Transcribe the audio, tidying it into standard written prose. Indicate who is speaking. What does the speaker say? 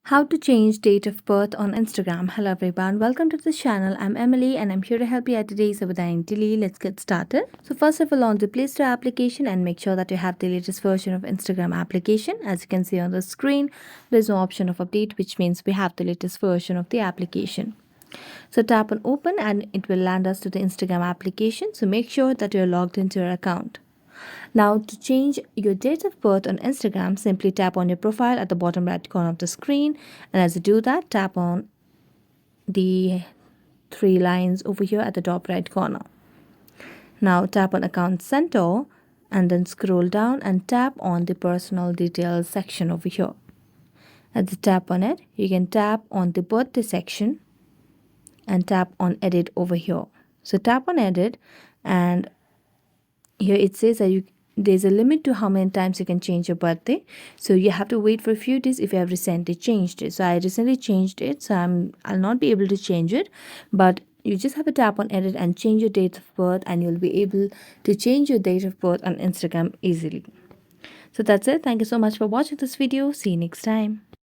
Speaker 1: How to change date of birth on Instagram. Hello everyone, welcome to this channel. I'm Emily and I'm here to help you out today. So without any delay, let's get started. So first of all, on the Play Store application and make sure that you have the latest version of Instagram application. As you can see on the screen, there's no option of update, which means we have the latest version of the application. So tap on open and it will land us to the Instagram application. So make sure that you're logged into your account. Now, to change your date of birth on Instagram, simply tap on your profile at the bottom right corner of the screen. And as you do that, tap on the three lines over here at the top right corner. Now, tap on Account Center and then scroll down and tap on the Personal Details section over here. As you tap on it, you can tap on the Birthday section and tap on Edit over here. So tap on Edit, and here it says that there's a limit to how many times you can change your birthday, so you have to wait for a few days if you have recently changed it. So I recently changed it, so I'll not be able to change it, but you just have to tap on edit and change your date of birth, and you'll be able to change your date of birth on Instagram easily. So that's it. Thank you so much for watching this video. See you next time.